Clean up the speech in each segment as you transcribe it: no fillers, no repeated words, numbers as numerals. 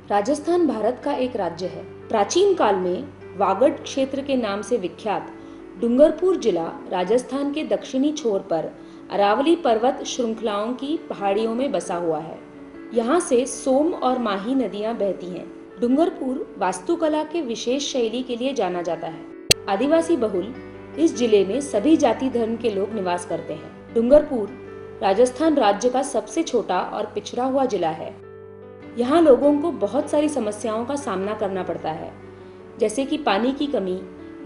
राजस्थान भारत का एक राज्य है। प्राचीन काल में वागड़ क्षेत्र के नाम से विख्यात डूंगरपुर जिला राजस्थान के दक्षिणी छोर पर अरावली पर्वत श्रृंखलाओं की पहाड़ियों में बसा हुआ है। यहाँ से सोम और माही नदियाँ बहती हैं। डूंगरपुर वास्तुकला के विशेष शैली के लिए जाना जाता है। आदिवासी बहुल इस जिले में सभी जाति धर्म के लोग निवास करते हैं। डूंगरपुर राजस्थान राज्य का सबसे छोटा और पिछड़ा हुआ जिला है। यहाँ लोगों को बहुत सारी समस्याओं का सामना करना पड़ता है, जैसे कि पानी की कमी,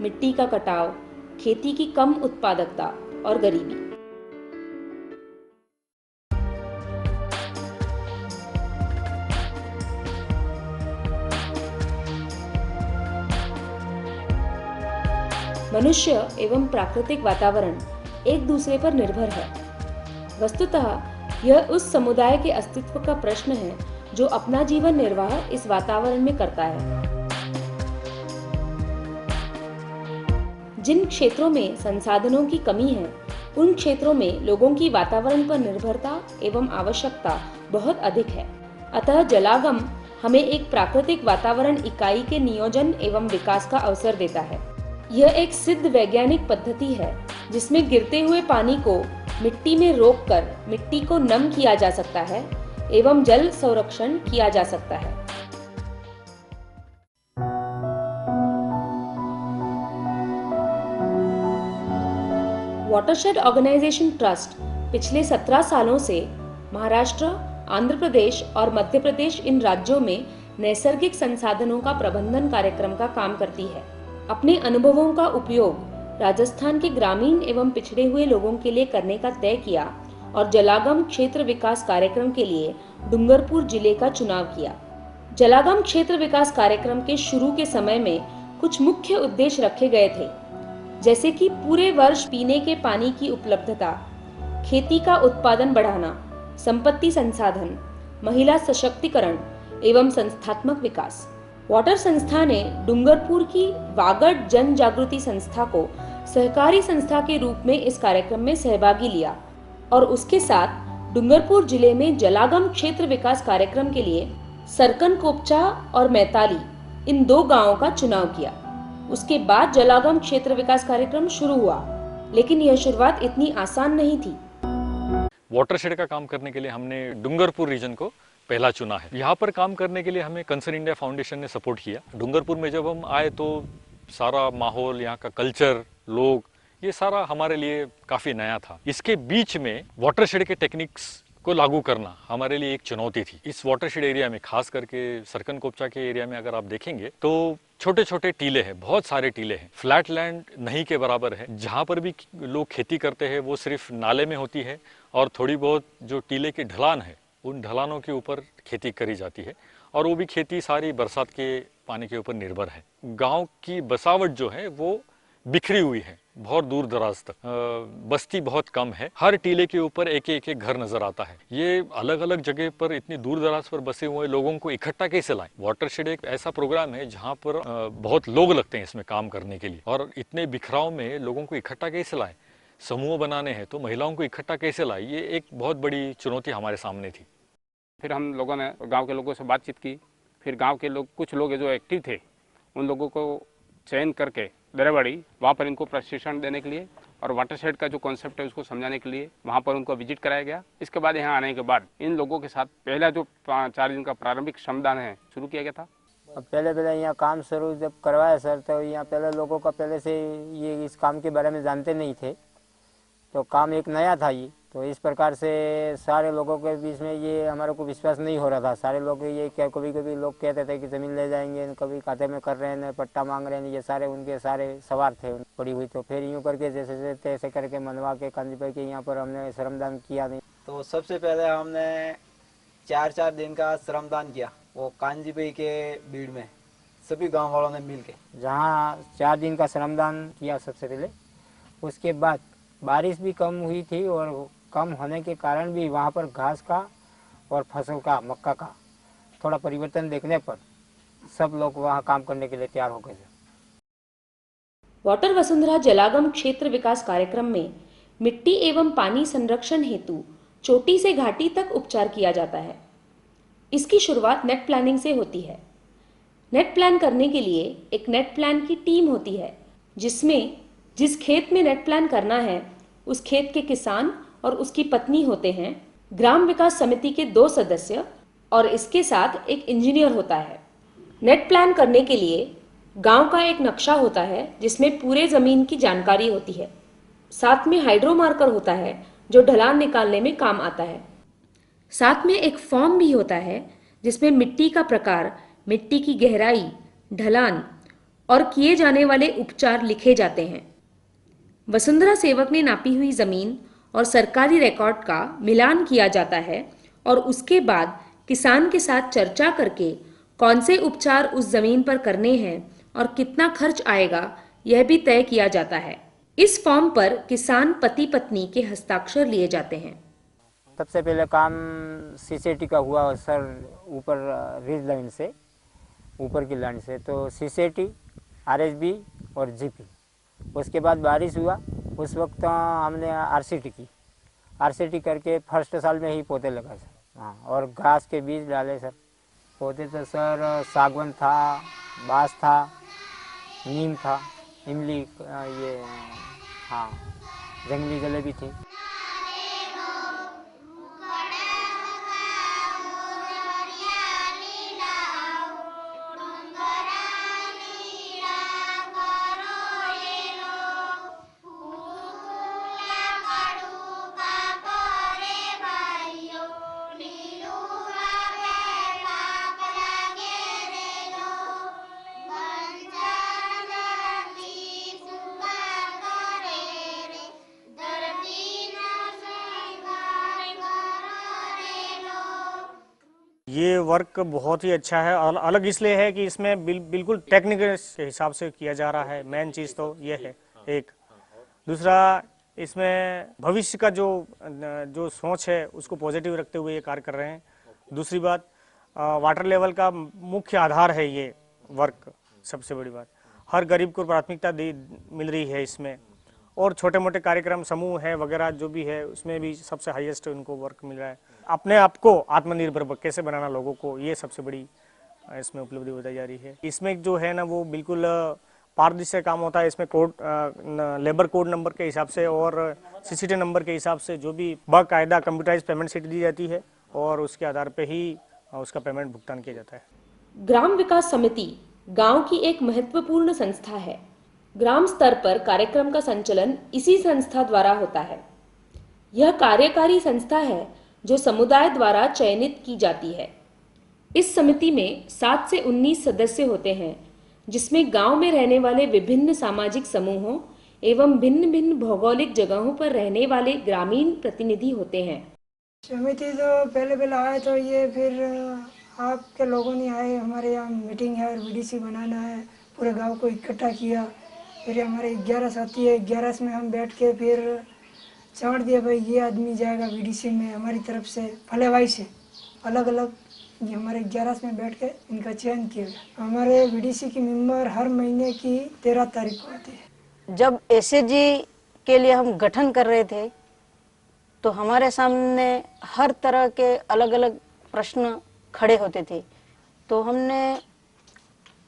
मिट्टी का कटाव, खेती की कम उत्पादकता और गरीबी। मनुष्य एवं प्राकृतिक वातावरण एक दूसरे पर निर्भर है। वस्तुतः यह उस समुदाय के अस्तित्व का प्रश्न है जो अपना जीवन निर्वाह इस वातावरण में करता है। जिन क्षेत्रों में संसाधनों की कमी है, उन क्षेत्रों में लोगों की वातावरण पर निर्भरता एवं आवश्यकता बहुत अधिक है। अतः जलागम हमें एक प्राकृतिक वातावरण इकाई के नियोजन एवं विकास का अवसर देता है। यह एक सिद्ध वैज्ञानिक पद्धति है जिसमें गिरते हुए पानी को मिट्टी में रोककर मिट्टी को नम किया जा सकता है एवं जल संरक्षण किया जा सकता है। वाटरशेड ऑर्गेनाइजेशन ट्रस्ट पिछले 17 सालों से महाराष्ट्र, आंध्र प्रदेश और मध्य प्रदेश इन राज्यों में नैसर्गिक संसाधनों का प्रबंधन कार्यक्रम का काम करती है। अपने अनुभवों का उपयोग राजस्थान के ग्रामीण एवं पिछड़े हुए लोगों के लिए करने का तय किया और जलागम क्षेत्र विकास कार्यक्रम के लिए डूंगरपुर जिले का चुनाव किया। जलागम क्षेत्र विकास कार्यक्रम के शुरू के समय में कुछ मुख्य उद्देश्य रखे गए थे, जैसे कि पूरे वर्ष पीने के पानी की उपलब्धता, खेती का उत्पादन बढ़ाना, संपत्ति संसाधन, महिला सशक्तिकरण एवं संस्थात्मक विकास। वाटर संस्था ने डूंगरपुर की वागड़ जन जागृति संस्था को सहकारी संस्था के रूप में इस कार्यक्रम में सहभागी लिया और उसके साथ डूंगरपुर जिले में जलागम क्षेत्र विकास कार्यक्रम के लिए सरकनकोपचा और मैताली इन 2 गांवों का चुनाव किया। उसके बाद जलागम क्षेत्र विकास कार्यक्रम शुरू हुआ, लेकिन यह शुरुआत इतनी आसान नहीं थी। वाटरशेड का काम करने के लिए हमने डूंगरपुर रीजन को पहला चुना है। यहाँ पर काम करने के लिए हमें कंसर्न इंडिया फाउंडेशन ने सपोर्ट किया। डूंगरपुर में जब हम आए तो सारा माहौल, यहाँ का कल्चर, लोग, ये सारा हमारे लिए काफ़ी नया था। इसके बीच में वाटरशेड के टेक्निक्स को लागू करना हमारे लिए एक चुनौती थी। इस वाटरशेड एरिया में, खास करके सरकनकोपचा के एरिया में अगर आप देखेंगे तो छोटे छोटे टीले हैं, बहुत सारे टीले हैं। फ्लैट लैंड नहीं के बराबर है। जहाँ पर भी लोग खेती करते हैं वो सिर्फ नाले में होती है और थोड़ी बहुत जो टीले की ढलान है उन ढलानों के ऊपर खेती करी जाती है और वो भी खेती सारी बरसात के पानी के ऊपर निर्भर है। गांव की बसावट जो है वो बिखरी हुई है, बहुत दूर दराज तक। बस्ती बहुत कम है। हर टीले के ऊपर एक एक घर नजर आता है। ये अलग अलग जगह पर इतनी दूर दराज पर बसे हुए लोगों को इकट्ठा कैसे लाएं? वाटरशेड एक ऐसा प्रोग्राम है जहाँ पर बहुत लोग लगते हैं इसमें काम करने के लिए, और इतने बिखराव में लोगों को इकट्ठा कैसे लाएं? समूह बनाने हैं तो महिलाओं को इकट्ठा कैसे लाएं? ये एक बहुत बड़ी चुनौती हमारे सामने थी। फिर हम लोगों ने गांव के लोगों से बातचीत की। फिर गांव के लोग, कुछ लोग जो एक्टिव थे, उन लोगों को चयन करके दरेवाड़ी वहाँ पर इनको प्रशिक्षण देने के लिए और वाटरशेड का जो कॉन्सेप्ट है उसको समझाने के लिए वहाँ पर उनको विजिट कराया गया। इसके बाद यहाँ आने के बाद इन लोगों के साथ पहला जो 4 दिन का प्रारंभिक श्रमदान है शुरू किया गया था। अब पहले यहाँ काम शुरू जब करवाया सर, तो यहाँ पहले लोगों का पहले से ये इस काम के बारे में जानते नहीं थे, तो काम एक नया था ये। तो इस प्रकार से सारे लोगों के बीच में ये हमारे को विश्वास नहीं हो रहा था। सारे लोग ये क्या, कभी कभी लोग कहते थे कि ज़मीन ले जाएंगे, कभी खाते में कर रहे हैं, पट्टा मांग रहे हैं, ये सारे उनके सारे सवार थे पड़ी हुई। तो फिर यूँ करके जैसे तैसे करके मनवा के कांजी भाई के यहाँ पर हमने श्रमदान किया। नहीं तो सबसे पहले हमने 4 दिन का श्रमदान किया, वो कांजी भाई के भीड़ में सभी गाँव वालों ने मिल के, जहाँ 4 दिन का श्रमदान किया सबसे पहले। उसके बाद बारिश भी कम हुई थी और कम होने के कारण भी वहाँ पर घास का और फसल का, मक्का का थोड़ा परिवर्तन देखने पर सब लोग वहाँ काम करने के लिए तैयार हो गए। वाटर वसुंधरा जलागम क्षेत्र विकास कार्यक्रम में मिट्टी एवं पानी संरक्षण हेतु चोटी से घाटी तक उपचार किया जाता है। इसकी शुरुआत नेट प्लानिंग से होती है। नेट प्लान करने के लिए एक नेट प्लान की टीम होती है, जिसमें जिस खेत में नेट प्लान करना है उस खेत के किसान और उसकी पत्नी होते हैं, ग्राम विकास समिति के 2 सदस्य और इसके साथ एक इंजीनियर होता है। नेट प्लान करने के लिए गांव का एक नक्शा होता है जिसमें पूरे ज़मीन की जानकारी होती है। साथ में हाइड्रो मार्कर होता है जो ढलान निकालने में काम आता है। साथ में एक फॉर्म भी होता है जिसमें मिट्टी का प्रकार, मिट्टी की गहराई, ढलान और किए जाने वाले उपचार लिखे जाते हैं। वसुंधरा सेवक ने नापी हुई ज़मीन और सरकारी रिकॉर्ड का मिलान किया जाता है और उसके बाद किसान के साथ चर्चा करके कौन से उपचार उस ज़मीन पर करने हैं और कितना खर्च आएगा यह भी तय किया जाता है। इस फॉर्म पर किसान पति पत्नी के हस्ताक्षर लिए जाते हैं। सबसे पहले काम सीसीटी का हुआ सर, ऊपर रिज लाइन से, ऊपर की लाइन से, तो सीसीटी, आरएसबी और जीपी। उसके बाद बारिश हुआ, उस वक्त हमने आरसीटी की। आरसीटी करके फर्स्ट साल में ही पौधे लगाए सर। हाँ, और घास के बीज डाले सर। पौधे तो सर सागवान था, बांस था, नीम था, इमली, ये हाँ, जंगली जलेबी थी। ये वर्क बहुत ही अच्छा है और अलग इसलिए है कि इसमें बिल्कुल टेक्निक के हिसाब से किया जा रहा है। मेन चीज़ तो ये है एक। दूसरा, इसमें भविष्य का जो सोच है उसको पॉजिटिव रखते हुए ये कार्य कर रहे हैं। दूसरी बात, वाटर लेवल का मुख्य आधार है ये वर्क। सबसे बड़ी बात, हर गरीब को प्राथमिकता मिल रही है इसमें, और छोटे मोटे कार्यक्रम समूह है वगैरह जो भी है उसमें भी सबसे हाईएस्ट उनको वर्क मिल रहा है। अपने आप को आत्मनिर्भर कैसे बनाना लोगों को, ये सबसे बड़ी इसमें उपलब्धि बताई जा रही है। इसमें जो है ना वो बिल्कुल पारदर्शी काम होता है। इसमें कोड, लेबर कोड नंबर के हिसाब से और सीसीटी नंबर के हिसाब से जो भी बाकायदा कंप्यूटराइज पेमेंट शीट दी जाती है और उसके आधार पर ही उसका पेमेंट भुगतान किया जाता है। ग्राम विकास समिति गांव की एक महत्वपूर्ण संस्था है। ग्राम स्तर पर कार्यक्रम का संचालन इसी संस्था द्वारा होता है। यह कार्यकारी संस्था है जो समुदाय द्वारा चयनित की जाती है। इस समिति में 7 से 19 सदस्य होते हैं, जिसमें गांव में रहने वाले विभिन्न सामाजिक समूहों एवं भिन्न भिन्न भौगोलिक जगहों पर रहने वाले ग्रामीण प्रतिनिधि होते हैं। समिति तो पहले आए तो ये फिर आपके लोगों ने आए, हमारे यहाँ मीटिंग है और बीडीसी बनाना है, पूरे गांव को इकट्ठा किया। फिर हमारे 11 आती है, 11 में हम बैठ के फिर छांट दिया भाई ये आदमी जाएगा बीडीसी में हमारी तरफ से, फलेवाई से अलग अलग। ये हमारे 11 में बैठ के इनका चयन किया गया। हमारे बीडीसी की मेंबर हर महीने की 13 तारीख को आती है। जब एसएजी के लिए हम गठन कर रहे थे तो हमारे सामने हर तरह के अलग अलग प्रश्न खड़े होते थे। तो हमने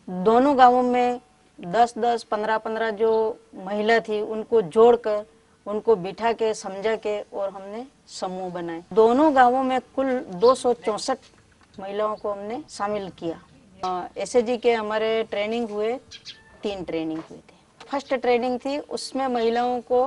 दोनों गांवों में 10-10, 15-15 जो महिला थी उनको जोड़कर उनको बिठा के समझा के और हमने समूह बनाए। दोनों गांवों में कुल 264 महिलाओं को हमने शामिल किया। एसएजी के हमारे ट्रेनिंग हुए, 3 ट्रेनिंग हुए थे। फर्स्ट ट्रेनिंग थी, उसमें महिलाओं को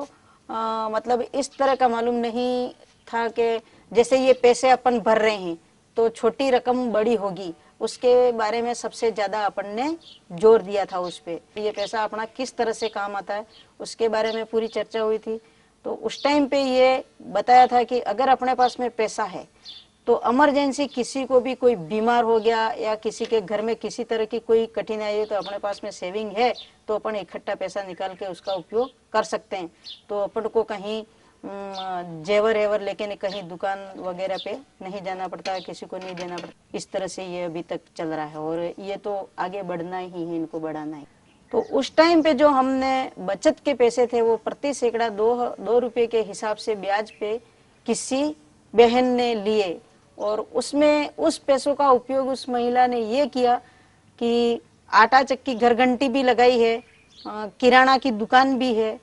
मतलब इस तरह का मालूम नहीं था कि जैसे ये पैसे अपन भर रहे हैं तो छोटी रकम बड़ी होगी, उसके बारे में सबसे ज्यादा अपन ने जोर दिया था उस पे। ये पैसा अपना किस तरह से काम आता है उसके बारे में पूरी चर्चा हुई थी। तो उस टाइम पे ये बताया था कि अगर अपने पास में पैसा है तो इमरजेंसी किसी को भी कोई बीमार हो गया या किसी के घर में किसी तरह की कोई कठिनाई है तो अपने पास में सेविंग है तो अपन इकट्ठा पैसा निकाल के उसका उपयोग कर सकते हैं। तो अपन को कहीं जेवर एवर लेके कहीं दुकान वगैरह पे नहीं जाना पड़ता है, किसी को नहीं देना पड़ता। इस तरह से ये अभी तक चल रहा है और ये तो आगे बढ़ना ही है, इनको बढ़ाना है। तो उस टाइम पे जो हमने बचत के पैसे थे वो प्रति सैकड़ा 2 रुपए के हिसाब से ब्याज पे किसी बहन ने लिए और उसमें उस पैसों का उपयोग उस महिला ने ये किया कि आटा चक्की घर घंटी भी लगाई है, किराना की दुकान भी है।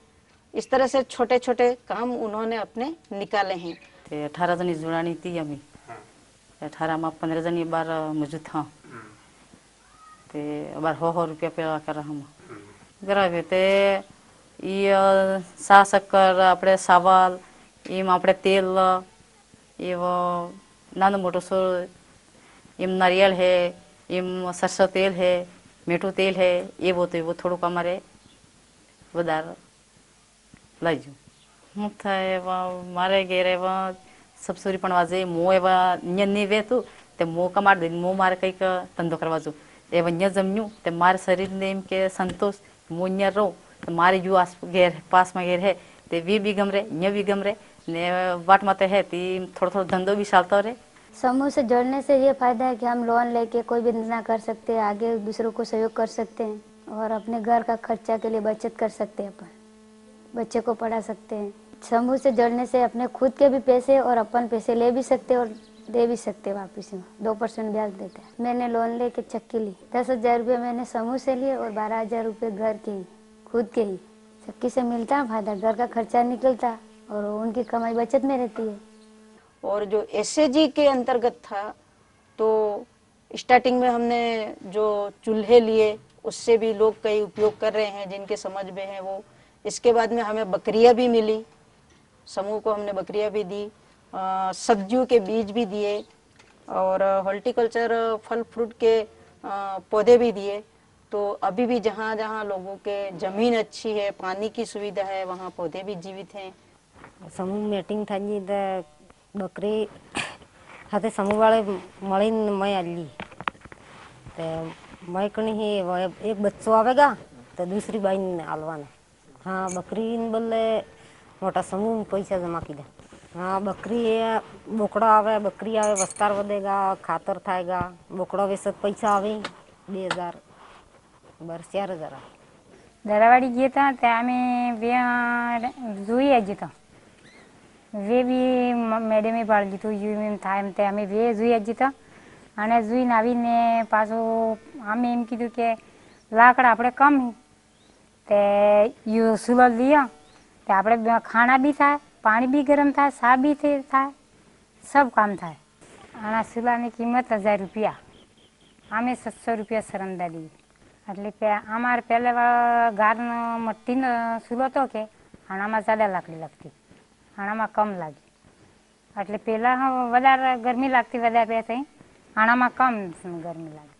इस तरह से छोटे छोटे काम उन्होंने अपने निकाले हैं। 18 जणी जुड़ानी थी अमी 18 में 15 जणी बार मौजूद था ते बार हो रुपया पे कर हम गरावे ते ये सा शक्कर આપણે સાવલ એમ આપણે તેલ એવો નાનો મોટો સો એમ નારિયેળ है એમ સરસों तेल है मीठू तेल है એવો તો એવો થોડુંક અમારે વધારે લાગ્યું હું થાય એવા મારે ઘેર એવા સબસુરી પણ વાજે મો એવા ન્ય નહીં વેતું તે મો કમાડ દઈને મો મારે કંઈક ધંધો કરવા જો એવા ન્ય જમ્યું તે મારા શરીરને એમ કે સંતોષ મો ન્ય રહું मारे जो आस घेर पास में घेर है ते भी गम रहे न्य भी गम रहे ने वाट माते है ती थोड़ा थोड़ा धंधो भी चलता रहे। समूह से जुड़ने से ये फायदा है कि हम लोन लेके कोई भी धंधा कर सकते हैं, आगे दूसरों को सहयोग कर सकते हैं और अपने घर का खर्चा के लिए बचत कर सकते हैं, अपन बच्चे को पढ़ा सकते हैं। समूह से जुड़ने से अपने खुद के भी पैसे और अपन पैसे ले भी सकते हैं और दे भी सकते हैं वापिस में 2% ब्याज देते हैं। मैंने लोन लेके चक्की ली 10,000 रुपये मैंने समूह से लिए और 12,000 रुपये घर के ही खुद के ही चक्की से मिलता है फायदा, घर का खर्चा निकलता और उनकी कमाई बचत में रहती है। और जो एसएजी के अंतर्गत था तो स्टार्टिंग में हमने जो चूल्हे लिए उससे भी लोग कई उपयोग कर रहे हैं जिनके समझ में है वो। इसके बाद में हमें बकरियां भी मिली, समूह को हमने बकरियां भी दी, सब्जियों के बीज भी दिए और हॉर्टिकल्चर फल फ्रूट के पौधे भी दिए। तो अभी भी जहाँ जहाँ लोगों के जमीन अच्छी है, पानी की सुविधा है, वहाँ पौधे भी जीवित हैं। समूह मीटिंग थी तो बकरी हाथे समूह वाले मળી मैं आली तो मैं कहीं ही एक बच्चों आवेगा तो दूसरी बाई ने आलवाना। हाँ बकरी बोले मोटा समूह में पैसा जमा की दे। हाँ बकरी बोकड़ा आवे, बकरी आवे वस्तार વધેगा, खातर थाएगा, बोकड़ा वेसत पैसा आवे 2,000 बर 4,000 दरावाड़ी गए था तो हमें वे जुई है जीता वे भी मैडम बाड़ जीतो यू में था एम हमें वे जुई है जीता अने जुई नावी ने पाछो हमें एम कीधु के लाकड़ा आपणे कम ते यू सुलो लिया तो आपणे खाना भी था, पानी भी गरम था, सा भी था, सब काम था। आना सुला की कीमत 1,000 रुपया, हमें 700 रुपया सरंदा ली। એટલે કે અમારે પહેલે ગારનો મટ્ટીનો ચૂલો હતો કે આનામાં જ્યાદા લાકડી લાગતી, આનામાં કમ લાગી એટલે પહેલાં વધારે ગરમી લાગતી, વધારે પૈસા આનામાં કમ ગરમી લાગે।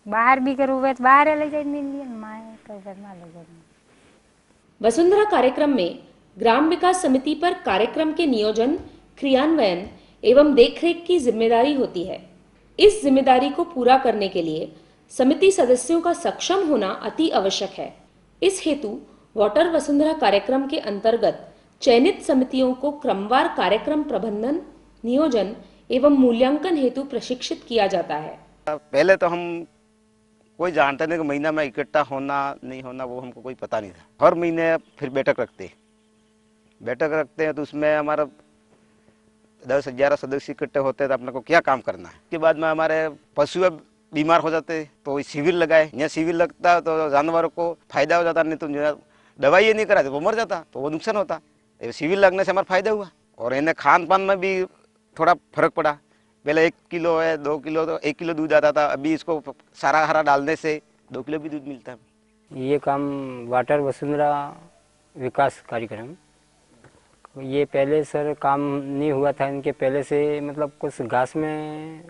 બહાર બી કરવું હોય તો બહાર લઈ જાય મિલીએ માએ તો ઘરમાં લઈ જાય। वसुंधरा कार्यक्रम में ग्राम विकास समिति पर कार्यक्रम के नियोजन, क्रियान्वयन एवं देखरेख की जिम्मेदारी होती है। इस जिम्मेदारी को पूरा करने के लिए समिति सदस्यों का सक्षम होना अति आवश्यक है। इस हेतु वाटर वसुंधरा कार्यक्रम के अंतर्गत चयनित समितियों को क्रमवार कार्यक्रम प्रबंधन, नियोजन एवं मूल्यांकन हेतु प्रशिक्षित किया जाता है। पहले तो हम कोई जानते नहीं कि महीना में इकट्ठा होना नहीं होना वो हमको कोई पता नहीं था। हर महीने फिर बैठक रखते हैं तो उसमें हमारा 10-11 सदस्य इकट्ठे होते हैं तो अपने को क्या काम करना है। उसके बाद में हमारे पशु बीमार हो जाते तो शिविर लगाए, यहाँ शिविर लगता तो जानवरों को फायदा हो जाता, नहीं तो दवाई ये नहीं कराते वो मर जाता तो वो नुकसान होता। शिविर लगने से हमारा फायदा हुआ और इन्हें खान पान में भी थोड़ा फर्क पड़ा। पहले 1 किलो है 2 किलो तो 1 किलो दूध आता था, अभी इसको सारा हरा डालने से 2 किलो भी दूध मिलता है। ये काम वाटर वसुंधरा विकास कार्यक्रम ये पहले सर काम नहीं हुआ था इनके पहले से, मतलब कुछ घास में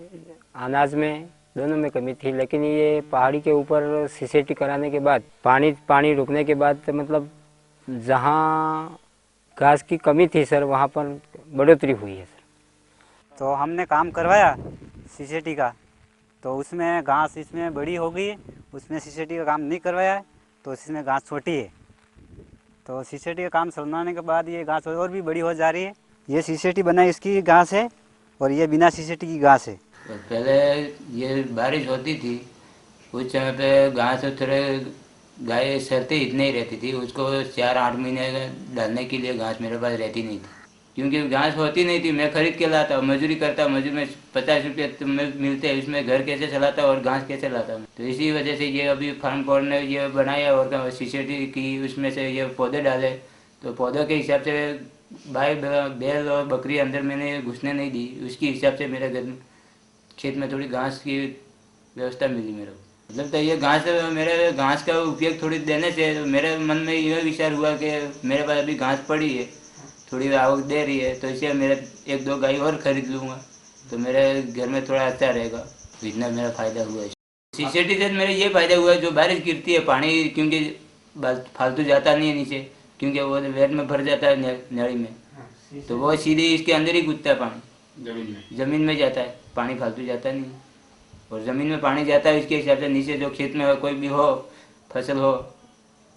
अनाज में दोनों में कमी थी, लेकिन ये पहाड़ी के ऊपर सीसीटी कराने के बाद पानी रुकने के बाद मतलब जहाँ घास की कमी थी सर वहाँ पर बढ़ोतरी हुई है सर। तो हमने काम करवाया सीसीटी का तो उसमें घास इसमें बड़ी हो गई, उसमें सीसीटी का काम नहीं करवाया है तो इसमें घास छोटी है। तो सीसीटी का काम चलाने के बाद ये घास और भी बड़ी हो जा रही है। ये सीसीटी बनाई इसकी घास है और ये बिना सीसीटी की घास है। तो पहले ये बारिश होती थी उस समय पे घास थोड़े गाय सरते इतने ही रहती थी, उसको 4-8 महीने डालने के लिए घास मेरे पास रहती नहीं थी। क्योंकि घास होती नहीं थी, मैं खरीद के लाता, मजदूरी करता, मजदूरी में 50 रुपये मिलते हैं, उसमें घर कैसे चलाता और घास कैसे लाता। तो इसी वजह से ये अभी फार्म कोड ने ये बनाया और सीसीटी की, उसमें से ये पौधे डाले। तो पौधों के हिसाब से भाई बैल और बकरी अंदर मैंने घुसने नहीं दी, उसके हिसाब से मेरे घर खेत में थोड़ी घास की व्यवस्था मिली मेरे को। मतलब तो ये घास, मेरे घास का उपयोग थोड़ी देने से मेरे मन में यह विचार हुआ कि मेरे पास अभी घास पड़ी है, थोड़ी आवक दे रही है, तो इससे मेरे 1-2 गाय और खरीद लूँगा, तो मेरे घर में थोड़ा अच्छा रहेगा। इतना मेरा फ़ायदा हुआ है। सीसीटी से मेरे ये फ़ायदा हुआ है, जो बारिश गिरती है पानी, क्योंकि फालतू जाता नहीं है नीचे, क्योंकि वो वेट में भर जाता है नाली में, तो वो सीधे इसके अंदर ही कूदता है पानी, ज़मीन में जाता है पानी, फालतू जाता नहीं। और ज़मीन में पानी जाता है, इसके हिसाब से नीचे जो खेत में कोई भी हो फसल हो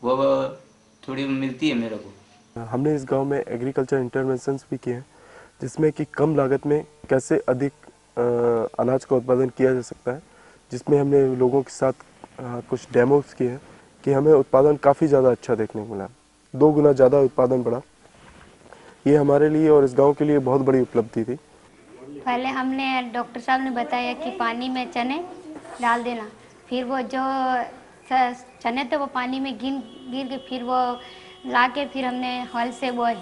वो थोड़ी मिलती है मेरे को। हमने इस गांव में एग्रीकल्चर इंटरवेंशंस भी किए हैं, जिसमें कि कम लागत में कैसे अधिक अनाज का उत्पादन किया जा सकता है, जिसमें हमने लोगों के साथ कुछ डेमोस किए हैं कि हमें उत्पादन काफ़ी ज़्यादा अच्छा देखने को मिला, 2 गुना ज़्यादा उत्पादन बढ़ा। ये हमारे लिए और इस गाँव के लिए बहुत बड़ी उपलब्धि थी। पहले हमने डॉक्टर साहब ने बताया कि पानी में चने डाल देना, फिर वो जो चने थे वो पानी में गिर के फिर वो ला के फिर हमने हल से बोए,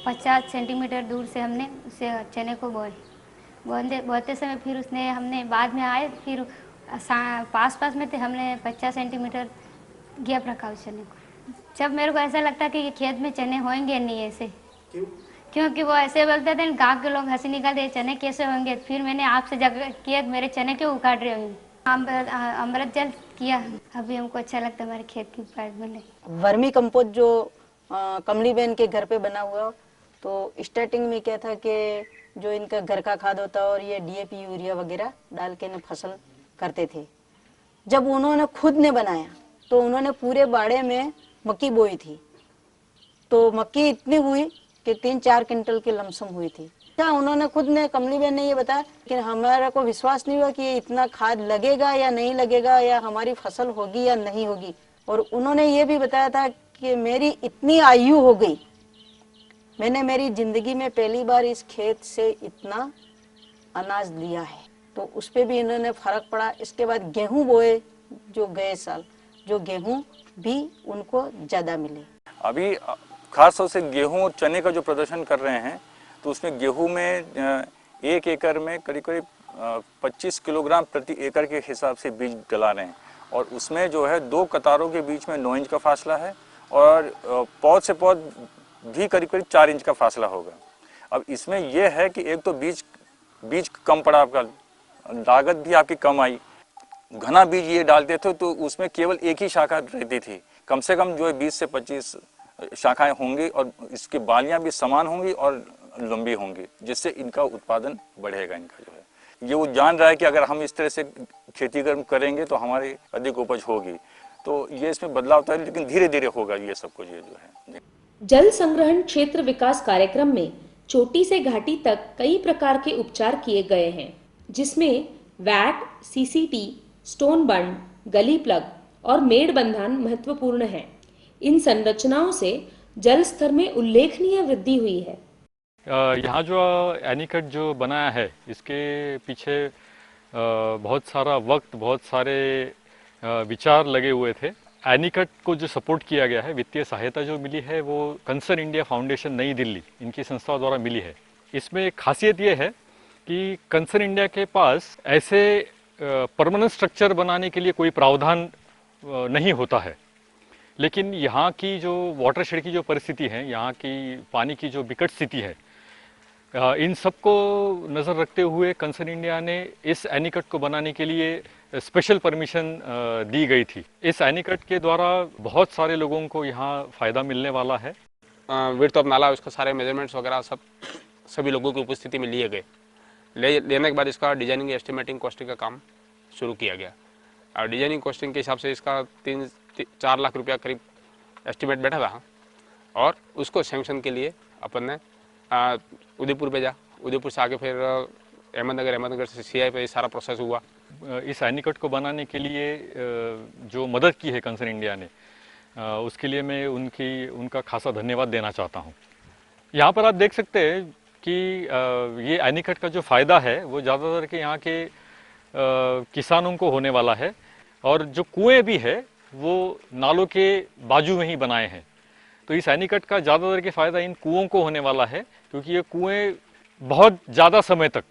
50 सेंटीमीटर दूर से हमने उसे चने को बोते समय फिर उसने हमने बाद में आए, फिर पास में थे, हमने 50 सेंटीमीटर गैप रखा उस चने को। जब मेरे को ऐसा लगता कि खेत में चने होंगे नहीं ऐसे, क्योंकि वो ऐसे बोलते थे, गाँव के लोग हंसी निकालते, चने कैसे होंगे। फिर मैंने आपसे जगह किया, मेरे चने क्यों उखाड़ रहे होंगे। अमृत जल किया, अभी हमको अच्छा लगता है हमारे खेत की पैद मिले। वर्मी कंपोस्ट जो कमली बहन के घर पे बना हुआ, तो स्टार्टिंग में क्या था कि जो इनका घर का खाद होता है और ये डीएपी यूरिया वगैरह डाल के न फसल करते थे। जब उन्होंने खुद ने बनाया तो उन्होंने पूरे बाड़े में मक्की बोई थी, तो मक्की इतनी हुई कि 3-4 क्विंटल की लमसम हुई थी। क्या उन्होंने खुद ने, कमली बहन ने ये बताया कि हमारा को विश्वास नहीं हुआ कि इतना खाद लगेगा या नहीं लगेगा, या हमारी फसल होगी या नहीं होगी। और उन्होंने ये भी बताया था कि मेरी इतनी आयु हो गई, मैंने मेरी जिंदगी में पहली बार इस खेत से इतना अनाज लिया है, तो उस पर भी इन्होंने फर्क पड़ा। इसके बाद गेहूं बोए जो गए साल, जो गेहूं भी उनको ज्यादा मिले। अभी खास तौर से गेहूं और चने का जो प्रदर्शन कर रहे हैं, तो उसमें गेहूं में 1 एकड़ में करीब 25 किलोग्राम प्रति एकड़ के हिसाब से बीज डला रहे हैं, और उसमें जो है 2 कतारों के बीच में 9 इंच का फासला है, और पौध से पौध भी करीब 4 इंच का फासला होगा। अब इसमें यह है कि एक तो बीज कम पड़ा, आपका लागत भी आपकी कम आई। घना बीज ये डालते थे तो उसमें केवल एक ही शाखा रहती थी, कम से कम जो है 20 से 25 शाखाएं होंगी, और इसकी बालियां भी समान होंगी और लंबी होंगी, जिससे इनका उत्पादन बढ़ेगा। इनका जो है ये वो जान रहा है कि अगर हम इस तरह से खेती करेंगे तो हमारी अधिक उपज होगी, तो ये इसमें बदलाव होता है, लेकिन धीरे धीरे होगा ये सब कुछ। ये जो है जल संग्रहण क्षेत्र विकास कार्यक्रम में चोटी से घाटी तक कई प्रकार के उपचार किए गए हैं, जिसमें वैट, सीसीटी, स्टोन बंड, गली प्लग और मेड़ बंधन महत्वपूर्ण है। इन संरचनाओं से जल स्तर में उल्लेखनीय वृद्धि हुई है। यहाँ जो एनीकट जो बनाया है, इसके पीछे बहुत सारा वक्त, बहुत सारे विचार लगे हुए थे। एनीकट को जो सपोर्ट किया गया है, वित्तीय सहायता जो मिली है, वो कंसर्न इंडिया फाउंडेशन नई दिल्ली, इनकी संस्था द्वारा मिली है। इसमें खासियत ये है कि कंसर्न इंडिया के पास ऐसे परमानेंट स्ट्रक्चर बनाने के लिए कोई प्रावधान नहीं होता है, लेकिन यहाँ की जो वाटरशेड की जो परिस्थिति है, यहाँ की पानी की जो विकट स्थिति है, इन सबको नज़र रखते हुए कंसर्न इंडिया ने इस एनीकट को बनाने के लिए स्पेशल परमिशन दी गई थी। इस एनीकट के द्वारा बहुत सारे लोगों को यहाँ फ़ायदा मिलने वाला है। विड्थ ऑफ नाला, उसका सारे मेजरमेंट्स वगैरह सभी लोगों की उपस्थिति में लिए गए। लेने के बाद इसका डिजाइनिंग, एस्टिमेटिंग, कॉस्टिंग का काम शुरू किया गया। और डिजाइनिंग कॉस्टिंग के हिसाब से इसका 3-4 लाख रुपया करीब एस्टिमेट बैठा था, और उसको सैंक्शन के लिए अपन ने उदयपुर भेजा। उदयपुर से आगे फिर अहमदनगर से सीआई पे सारा प्रोसेस हुआ। इस एनीकट को बनाने के लिए जो मदद की है कंसर्न इंडिया ने, उसके लिए मैं उनका खासा धन्यवाद देना चाहता हूँ। यहाँ पर आप देख सकते हैं कि ये एनीकट का जो फ़ायदा है वो ज़्यादातर के यहाँ के किसानों को होने वाला है। और जो कुएं भी है वो नालों के बाजू में ही बनाए हैं, तो इस एनीकट का ज़्यादातर के फ़ायदा इन कुओं को होने वाला है, क्योंकि ये कुएं बहुत ज़्यादा समय तक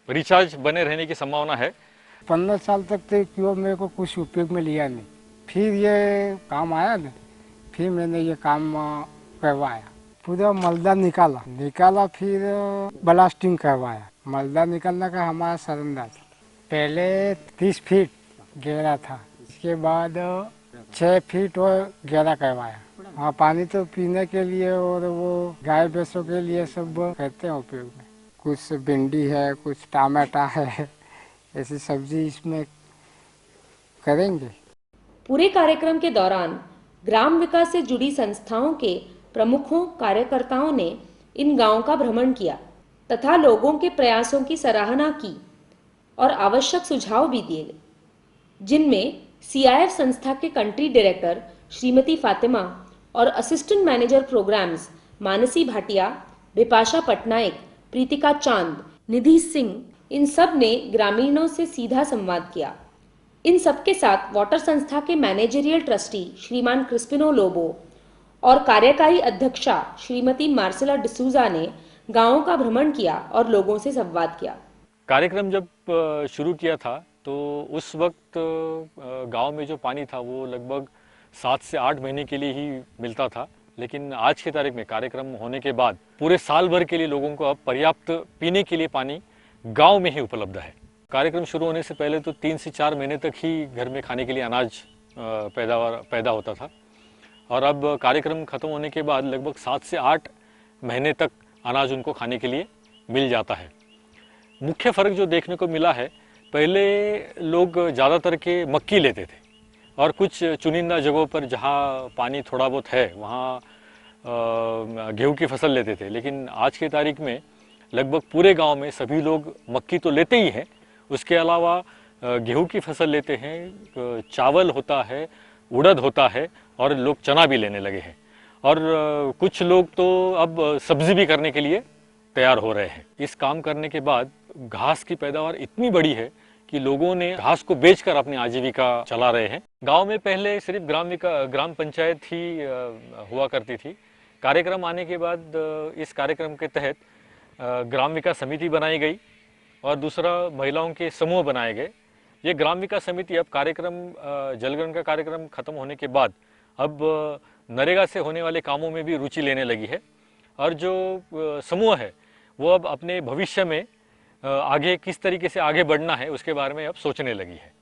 रिचार्ज बने रहने की संभावना है। 15 साल तक तो क्यों मेरे को कुछ उपयोग में लिया नहीं, फिर ये काम आया ना, फिर मैंने ये काम करवाया, पूरा मलदा निकाला फिर ब्लास्टिंग करवाया। मलदा निकालने का हमारा सरंदा था, पहले 30 फीट गहरा था, इसके बाद 6 फीट और गहरा करवाया। हाँ, पानी तो पीने के लिए और वो गाय भैंसों के लिए सब करते हैं उपयोग में। कुछ भिंडी है, कुछ टमाटा है, ऐसी सब्जी इसमें करेंगे। पूरे कार्यक्रम के दौरान ग्राम विकास से जुड़ी संस्थाओं के प्रमुखों कार्यकर्ताओं ने इन गांवों का भ्रमण किया तथा लोगों के प्रयासों की सराहना की और आवश्यक सुझाव भी दिए गए, जिनमें CIF संस्था के कंट्री डायरेक्टर श्रीमती फातिमा और assistant manager programmes Mansi Bhatia, Bipasha Patnaik, Pritika Chand, Nidhi Singh, इन सब ने ग्रामीणों से सीधा संवाद किया। इन सबके साथ वाटर संस्था के मैनेजरियल ट्रस्टी श्रीमान क्रिस्पिनो लोबो और कार्यकारी अध्यक्षा श्रीमती मार्सेला डिसूजा ने गांवों का भ्रमण किया और लोगों से संवाद किया। कार्यक्रम जब शुरू किया था तो उस वक्त गांव में जो पानी था वो लगभग 7 से 8 महीने के लिए ही मिलता था, लेकिन आज की तारीख में कार्यक्रम होने के बाद पूरे साल भर के लिए लोगों को अब पर्याप्त पीने के लिए पानी गांव में ही उपलब्ध है। कार्यक्रम शुरू होने से पहले तो 3 से 4 महीने तक ही घर में खाने के लिए अनाज पैदा होता था, और अब कार्यक्रम खत्म होने के बाद लगभग 7 से 8 महीने तक अनाज उनको खाने के लिए मिल जाता है। मुख्य फ़र्क जो देखने को मिला है, पहले लोग ज़्यादातर के मक्की लेते थे और कुछ चुनिंदा जगहों पर जहाँ पानी थोड़ा बहुत है वहाँ गेहूं की फसल लेते थे, लेकिन आज की तारीख में लगभग पूरे गांव में सभी लोग मक्की तो लेते ही हैं, उसके अलावा गेहूं की फसल लेते हैं, चावल होता है, उड़द होता है और लोग चना भी लेने लगे हैं, और कुछ लोग तो अब सब्जी भी करने के लिए तैयार हो रहे हैं। इस काम करने के बाद घास की पैदावार इतनी बड़ी है कि लोगों ने घास को बेचकर अपनी आजीविका चला रहे हैं। गांव में पहले सिर्फ ग्राम पंचायत ही हुआ करती थी। कार्यक्रम आने के बाद इस कार्यक्रम के तहत ग्राम विकास समिति बनाई गई और दूसरा महिलाओं के समूह बनाए गए। ये ग्राम विकास समिति अब कार्यक्रम जलग्रहण का कार्यक्रम खत्म होने के बाद अब नरेगा से होने वाले कामों में भी रुचि लेने लगी है, और जो समूह है वो अब अपने भविष्य में आगे किस तरीके से आगे बढ़ना है उसके बारे में अब सोचने लगी है।